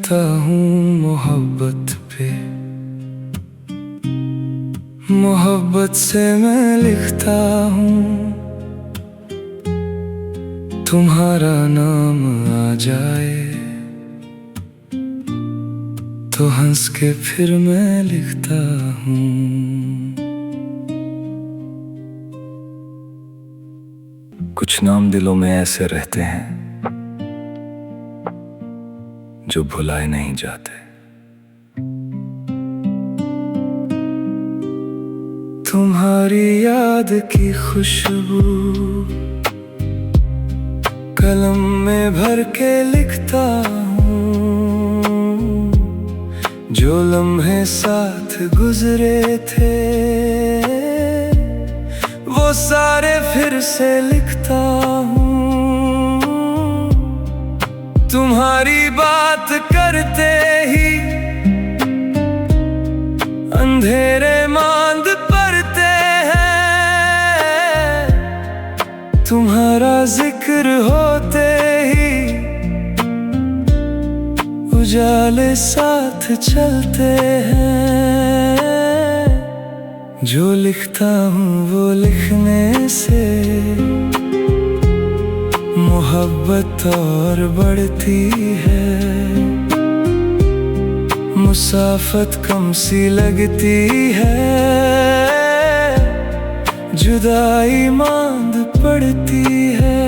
लिखता हूँ मोहब्बत पे, मोहब्बत से मैं लिखता हूँ। तुम्हारा नाम आ जाए तो हंस के फिर मैं लिखता हूँ। कुछ नाम दिलों में ऐसे रहते हैं जो भुलाए नहीं जाते। तुम्हारी याद की खुशबू कलम में भर के लिखता हूँ। जो लम्हे साथ गुजरे थे वो सारे फिर से लिखता हूँ। तुम्हारी बात करते ही अंधेरे मांद पड़ते हैं। तुम्हारा जिक्र होते ही उजाले साथ चलते हैं। जो लिखता हूँ वो लिखने से मोहब्बत और बढ़ती है। मुसाफत कम सी लगती है, जुदाई मांद पड़ती है।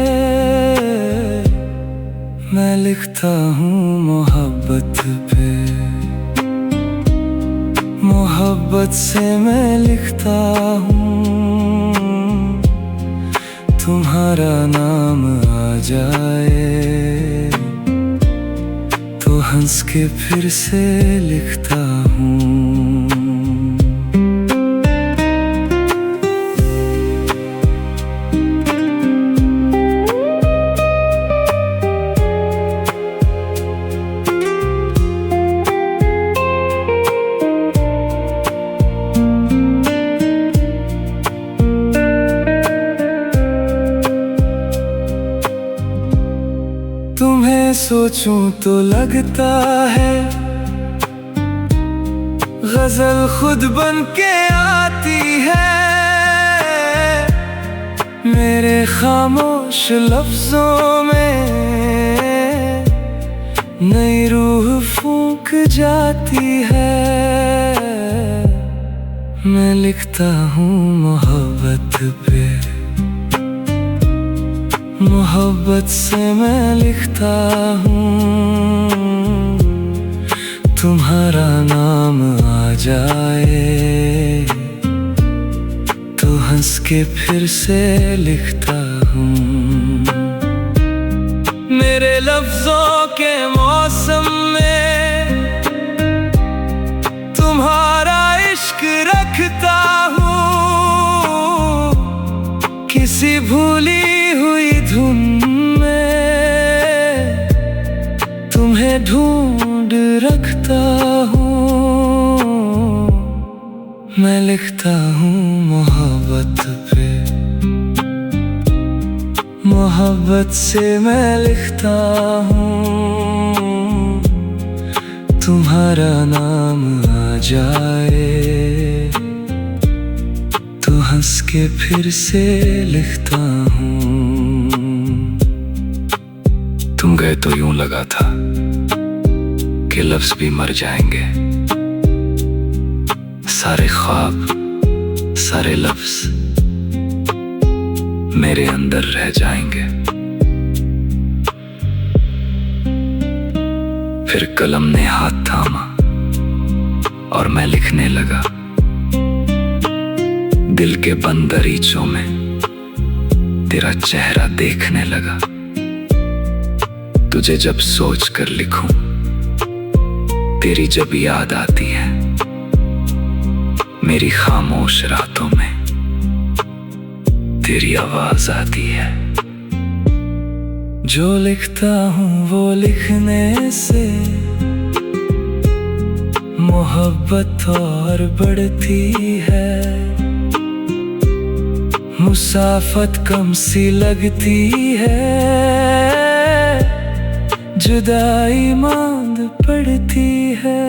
मैं लिखता हूँ मोहब्बत पे, मोहब्बत से मैं लिखता हूँ। तुम्हारा नाम आ जाए तो हंस के फिर से लिखता हूँ। तुम्हें सोचूं तो लगता है गजल खुद बन के आती है। मेरे खामोश लफ्जों में नई रूह फूंक जाती है। मैं लिखता हूँ मोहब्बत पे, मोहब्बत से मैं लिखता हूँ। तुम्हारा नाम आ जाए तो हंस के फिर से लिखता हूँ। मेरे लफ्जों के मौसम में तुम्हारा इश्क रखता हूँ। किसी भूली हुई धुन में तुम्हें ढूंढ रखता हूँ। मैं लिखता हूँ मोहब्बत पे, मोहब्बत से मैं लिखता हूँ। तुम्हारा नाम आ जाए तो हंस के फिर से लिखता हूँ। तुम गए तो यूं लगा था कि लफ्ज भी मर जाएंगे। सारे ख्वाब, सारे लफ्ज मेरे अंदर रह जाएंगे। फिर कलम ने हाथ थामा और मैं लिखने लगा। दिल के बंद दरीचों में तेरा चेहरा देखने लगा। तुझे जब सोच कर लिखूं, तेरी जब याद आती है। मेरी खामोश रातों में तेरी आवाज आती है। जो लिखता हूँ वो लिखने से मोहब्बत और बढ़ती है। मुसाफत कम सी लगती है, जुदाई मांद पड़ती है।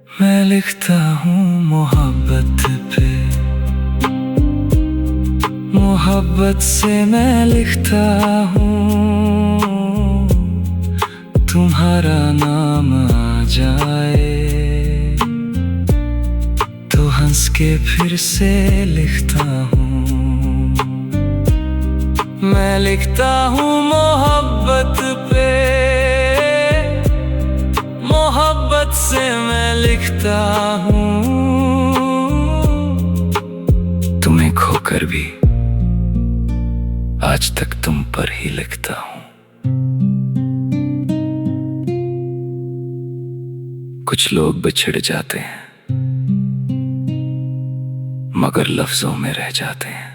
मैं लिखता हूँ मोहब्बत पे, मोहब्बत से मैं लिखता हूँ। तुम्हारा नाम आ जाए तो हंस के फिर से लिखता हूँ। मैं लिखता हूँ मोहब्बत पे, मोहब्बत से मैं लिखता हूँ। तुम्हें खोकर भी आज तक तुम पर ही लिखता हूँ। कुछ लोग बिछड़ जाते हैं मगर लफ्जों में रह जाते हैं।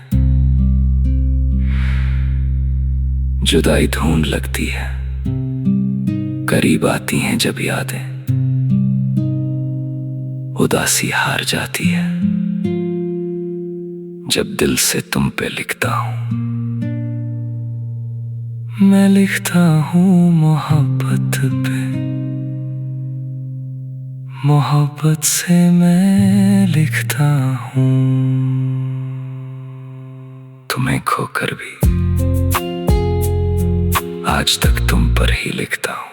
जुदाई ढूंढ लगती है, करीब आती हैं जब यादें, उदासी हार जाती है जब दिल से तुम पे लिखता हूँ। मैं लिखता हूँ मोहब्बत पे, मोहब्बत से मैं लिखता हूँ। तुम्हें खोकर भी आज तक तुम पर ही लिखता हूँ।